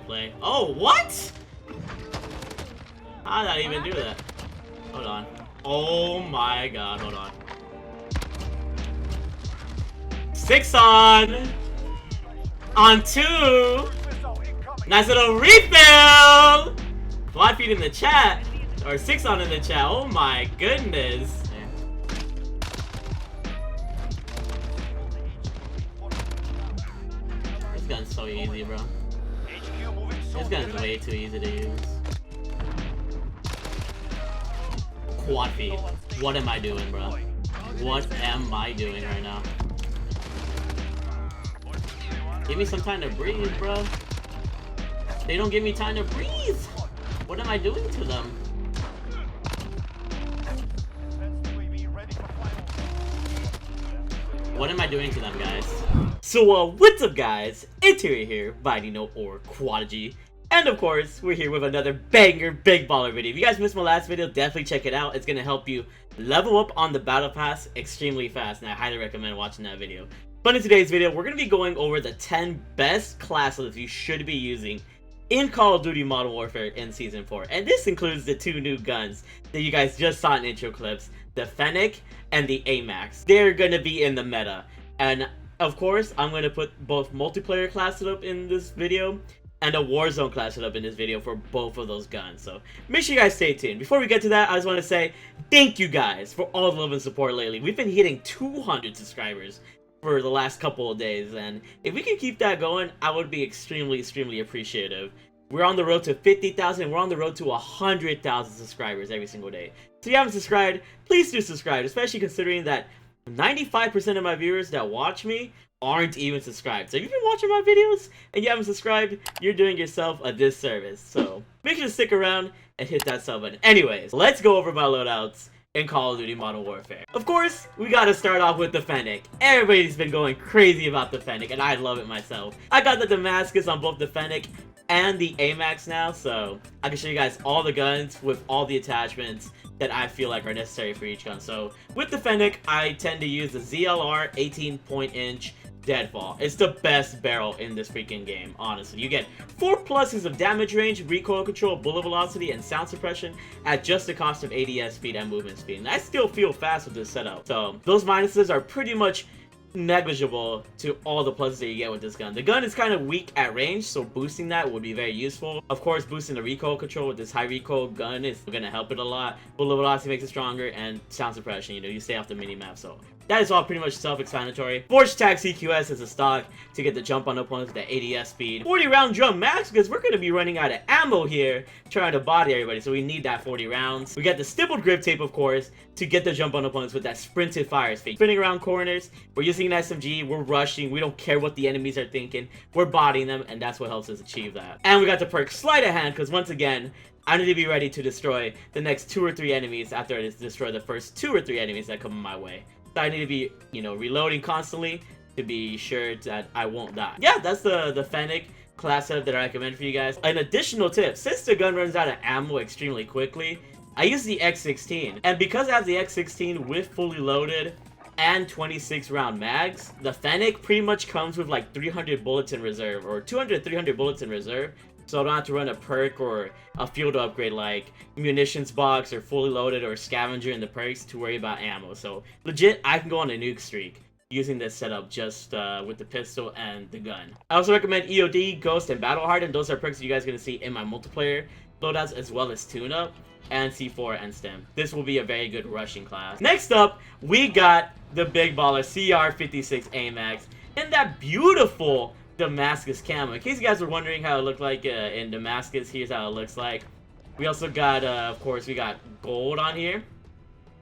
play. Oh, what? How did I even do that? Hold on. Oh my god, hold on. 6 on 2. Nice little refill. Quad feed in the chat, or 6 on in the chat. Oh my goodness. This gun's so easy, bro. This gun's way too easy to use. Quad feed. What am I doing, bro? What am I doing right now? Give me some time to breathe, bro. They don't give me time to breathe. What am I doing to them? What am I doing to them, guys? So, what's up, guys? It's here, Bayanino or Quadigy. And of course, we're here with another banger big baller video. If you guys missed my last video, definitely check it out. It's gonna help you level up on the battle pass extremely fast, and I highly recommend watching that video. But in today's video, we're gonna be going over the 10 best classes you should be using in Call of Duty Modern Warfare in Season 4. And this includes the 2 new guns that you guys just saw in intro clips, the Fennec and the Amax. They're gonna be in the meta. And of course, I'm gonna put both multiplayer class setup in this video and a Warzone class setup in this video for both of those guns. So make sure you guys stay tuned. Before we get to that, I just want to say thank you guys for all the love and support lately. We've been hitting 200 subscribers for the last couple of days, and if we can keep that going, I would be extremely appreciative. We're on the road to 50,000 and we're on the road to 100,000 subscribers every single day. So if you haven't subscribed, please do subscribe, especially considering that 95% of my viewers that watch me aren't even subscribed. So if you've been watching my videos and you haven't subscribed, you're doing yourself a disservice. So make sure to stick around and hit that sub button. Anyways, let's go over my loadouts in Call of Duty Modern Warfare. Of course, we gotta start off with the Fennec. Everybody's been going crazy about the Fennec, and I love it myself. I got the Damascus on both the Fennec and the Amax now, so I can show you guys all the guns with all the attachments that I feel like are necessary for each gun. So with the Fennec, I tend to use the ZLR 18-point-inch Deadfall. It's the best barrel in this freaking game, honestly. You get 4 pluses of damage range, recoil control, bullet velocity, and sound suppression at just the cost of ADS speed and movement speed. And I still feel fast with this setup. So those minuses are pretty much negligible to all the pluses that you get with this gun. The gun is kind of weak at range, so boosting that would be very useful. Of course, boosting the recoil control with this high recoil gun is going to help it a lot. Bullet velocity makes it stronger, and sound suppression, you know, you stay off the mini-map, so that is all pretty much self-explanatory. Forge Tag CQS is a stock to get the jump on opponents with the ADS speed. 40-round drum max, because we're going to be running out of ammo here trying to body everybody, so we need that 40 rounds. We got the stippled grip tape, of course, to get the jump on opponents with that sprinted fire speed. Spinning around corners, we're using an SMG, we're rushing, we don't care what the enemies are thinking, we're bodying them, and that's what helps us achieve that. And we got the perk Sleight of Hand, because once again, I need to be ready to destroy the next 2 or 3 enemies after I destroy the first 2 or 3 enemies that come my way. So I need to be, you know, reloading constantly to be sure that I won't die. Yeah, that's the Fennec class setup that I recommend for you guys. An additional tip, since the gun runs out of ammo extremely quickly, I use the X16. And because I have the X16 with fully loaded and 26 round mags, the Fennec pretty much comes with like 300 bullets in reserve, or 200 300 bullets in reserve. So I don't have to run a perk or a field upgrade like munitions box or fully loaded or scavenger in the perks to worry about ammo. So legit, I can go on a nuke streak using this setup just with the pistol and the gun. I also recommend EOD, Ghost, and Battle Hardened. Those are perks that you guys are going to see in my multiplayer loadouts, as well as tune-up and C4 and STEM. This will be a very good rushing class. Next up, we got the big baller CR56 AMAX and that beautiful Damascus camo. In case you guys were wondering how it looked like in Damascus, here's how it looks like. We also got, of course, we got gold on here.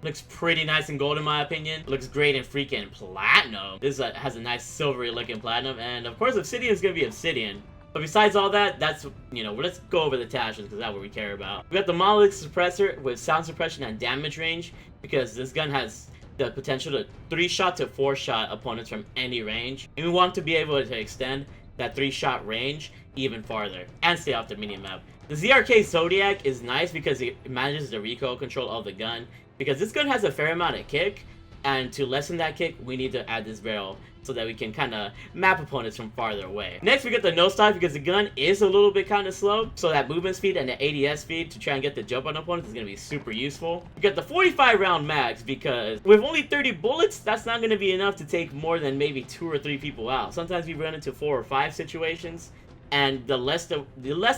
Looks pretty nice in gold in my opinion. Looks great in freaking platinum. This has a nice silvery looking platinum. And of course, obsidian is going to be obsidian. But besides all that, that's, you know, let's go over the attachments because that's what we care about. We got the monolith suppressor with sound suppression and damage range, because this gun has the potential to 3-shot to 4-shot opponents from any range. And we want to be able to extend that 3-shot range even farther and stay off the minimap. The ZRK Zodiac is nice because it manages the recoil control of the gun, because this gun has a fair amount of kick, And to lessen that kick, we need to add this barrel so that we can kind of map opponents from farther away. Next, we get the no stock because the gun is a little bit kind of slow. So that movement speed and the ADS speed to try and get the jump on opponents is going to be super useful. We got the 45 round mags because with only 30 bullets, that's not going to be enough to take more than maybe 2 or 3 people out. Sometimes we run into 4 or 5 situations. And the less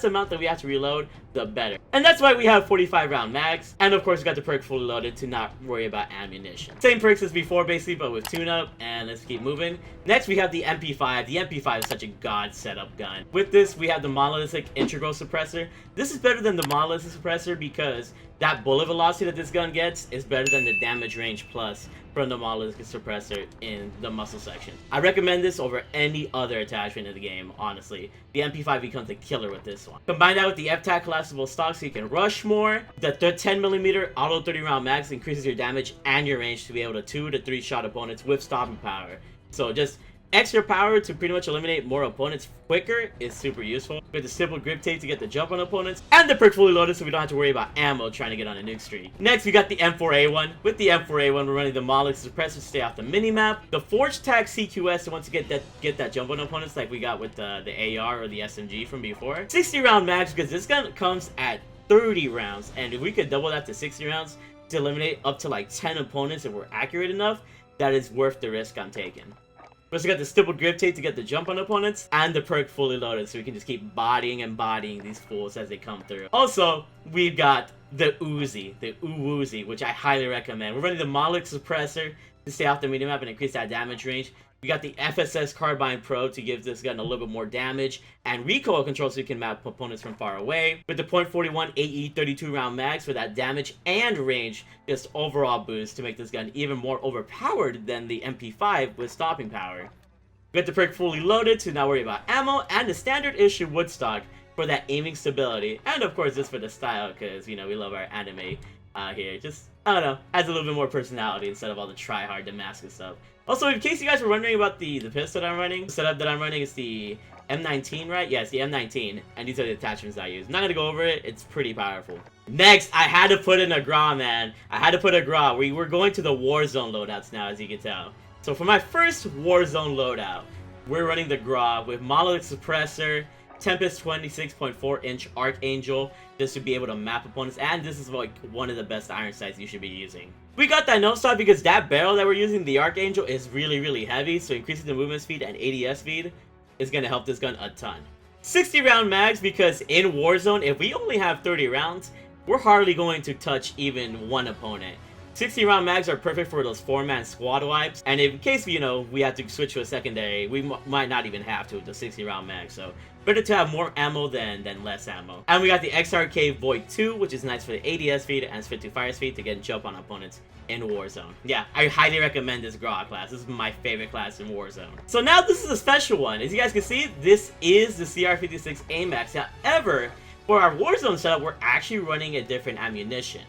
amount that we have to reload, the better. And that's why we have 45 round mags. And of course, we got the perk fully loaded to not worry about ammunition. Same perks as before, basically, but with tune-up. And let's keep moving. Next, we have the MP5. The MP5 is such a god setup gun. With this, we have the monolithic integral suppressor. This is better than the monolithic suppressor because that bullet velocity that this gun gets is better than the damage range plus from the monolithic suppressor in the muscle section. I recommend this over any other attachment in the game, honestly. The MP5 becomes a killer with this one. Combine that with the F-Tac collapsible stock so you can rush more. The 10mm auto 30 round mags increases your damage and your range to be able to 2 to 3 shot opponents with stopping power. So just extra power to pretty much eliminate more opponents quicker is super useful. With the simple grip tape to get the jump on opponents, and the perk fully loaded so we don't have to worry about ammo trying to get on a nuke streak. Next, we got the M4A1. With the M4A1, we're running the monolithic suppressor to stay off the minimap. The Forge Tag CQS to once again get that jump on opponents like we got with the AR or the SMG from before. 60 round mags because this gun comes at 30 rounds, and if we could double that to 60 rounds to eliminate up to like 10 opponents if we're accurate enough, that is worth the risk I'm taking. We also got the stippled grip tape to get the jump on opponents, and the perk fully loaded so we can just keep bodying and bodying these fools as they come through. Also, we've got the Uzi, the Uzi, which I highly recommend. We're running the monolithic suppressor to stay off the minimap and increase that damage range. We got the FSS Carbine Pro to give this gun a little bit more damage and recoil control so you can map opponents from far away. With the .41 AE 32 round mags for that damage and range, just overall boost to make this gun even more overpowered than the MP5 with stopping power. We got the perk fully loaded to not worry about ammo, and the standard issue woodstock for that aiming stability. And of course this for the style because, you know, we love our anime here. Just, I don't know, adds a little bit more personality instead of all the try-hard Damascus stuff. Also, in case you guys were wondering about the pistol that I'm running, the setup that I'm running is the M19, right? Yeah, it's the M19, and these are the attachments I use. I'm not gonna go over it, it's pretty powerful. Next, I had to put in a GRA, man. I had to put a GRA. We're going to the Warzone loadouts now, as you can tell. So for my first Warzone loadout, we're running the GRA with monolithic suppressor, Tempest 26.4-inch Archangel, just to be able to map opponents, and this is like one of the best iron sights you should be using. We got that no stop because that barrel that we're using, the Archangel, is really heavy, so increasing the movement speed and ADS speed is going to help this gun a ton. 60 round mags because in Warzone, if we only have 30 rounds, we're hardly going to touch even one opponent. 60 round mags are perfect for those 4-man squad wipes, and in case, you know, we have to switch to a secondary, we might not even have to with the 60 round mags, so better to have more ammo than less ammo. And we got the XRK Void 2, which is nice for the ADS speed and spit to fire speed to get and jump on opponents in Warzone. Yeah, I highly recommend this GRA class. This is my favorite class in Warzone. So now this is a special one. As you guys can see, this is the CR56 AMAX. However, for our Warzone setup, we're actually running a different ammunition.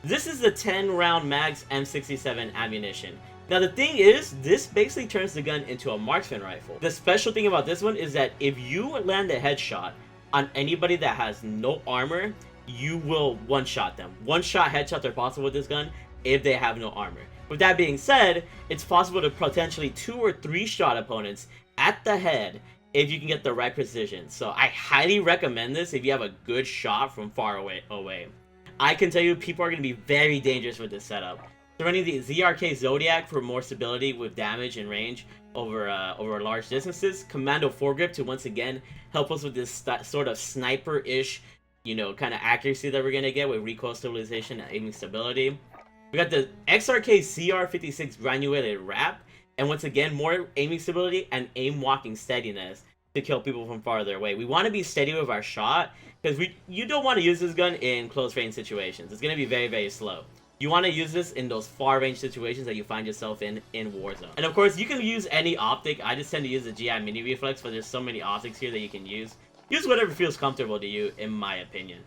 This is the 10 round mags M67 ammunition. Now the thing is, this basically turns the gun into a marksman rifle. The special thing about this one is that if you land a headshot on anybody that has no armor, you will one-shot them. One-shot headshots are possible with this gun if they have no armor. With that being said, it's possible to potentially 2 or 3 shot opponents at the head if you can get the right precision. So I highly recommend this if you have a good shot from far away. I can tell you people are going to be very dangerous with this setup. So running the ZRK Zodiac for more stability with damage and range over large distances. Commando foregrip to once again help us with this sort of sniper-ish, you know, kind of accuracy that we're going to get with recoil stabilization and aiming stability. We got the XRK CR56 granulated wrap, and once again more aiming stability and aim walking steadiness to kill people from farther away. We want to be steady with our shot because you don't want to use this gun in close range situations. It's going to be very slow. You want to use this in those far range situations that you find yourself in Warzone. And of course, you can use any optic. I just tend to use the GI Mini Reflex, but there's so many optics here that you can use. Use whatever feels comfortable to you, in my opinion.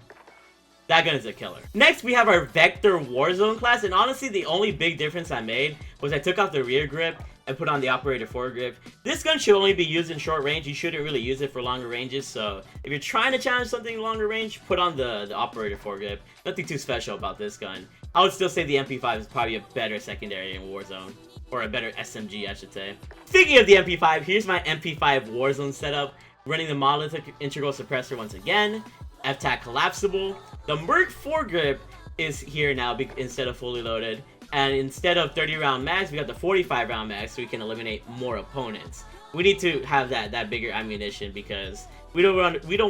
That gun is a killer. Next, we have our Vector Warzone class, and honestly, the only big difference I made was I took off the rear grip and put on the operator foregrip. This gun should only be used in short range. You shouldn't really use it for longer ranges, so if you're trying to challenge something longer range, put on the operator foregrip. Nothing too special about this gun. I would still say the MP5 is probably a better secondary in Warzone. or a better SMG, I should say. Speaking of the MP5, here's my MP5 Warzone setup, running the monolithic integral suppressor once again, F-Tac collapsible. The Merc foregrip is here now instead of fully loaded, and instead of 30 round mags, we got the 45 round mags, so we can eliminate more opponents. We need to have that bigger ammunition because we don't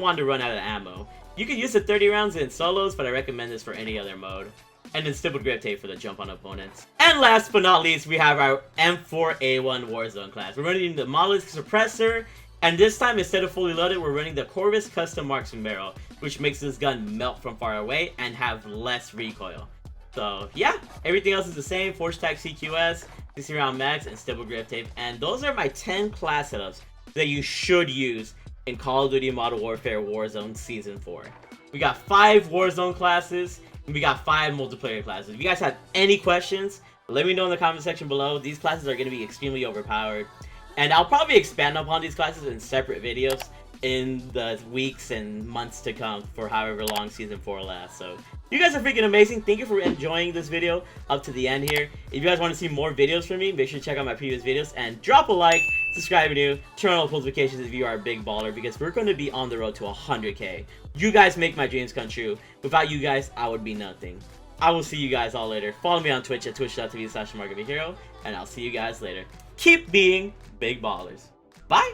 want to run out of ammo. You can use the 30 rounds in solos, but I recommend this for any other mode. And then stippled grip tape for the jump on opponents. And last but not least, we have our M4A1 Warzone class. We're running the monolithic suppressor, and this time instead of fully loaded, we're running the Corvus custom marksman barrel, which makes this gun melt from far away and have less recoil. So yeah, everything else is the same. Force Tac CQS, 60 round mags, and stippled grip tape. And those are my 10 class setups that you should use in Call of Duty Modern Warfare Warzone Season 4. We got 5 Warzone classes, and we got 5 multiplayer classes. If you guys have any questions, let me know in the comment section below. These classes are going to be extremely overpowered, and I'll probably expand upon these classes in separate videos in the weeks and months to come for however long Season 4 lasts. So you guys are freaking amazing. Thank you for enjoying this video up to the end here. If you guys want to see more videos from me, make sure to check out my previous videos and drop a like, subscribe if you're new, turn on notifications if you are a big baller, because we're going to be on the road to 100K. You guys make my dreams come true. Without you guys, I would be nothing. I will see you guys all later. Follow me on Twitch at twitch.tv/TheMarkOfAHero, and I'll see you guys later. Keep being big ballers. Bye!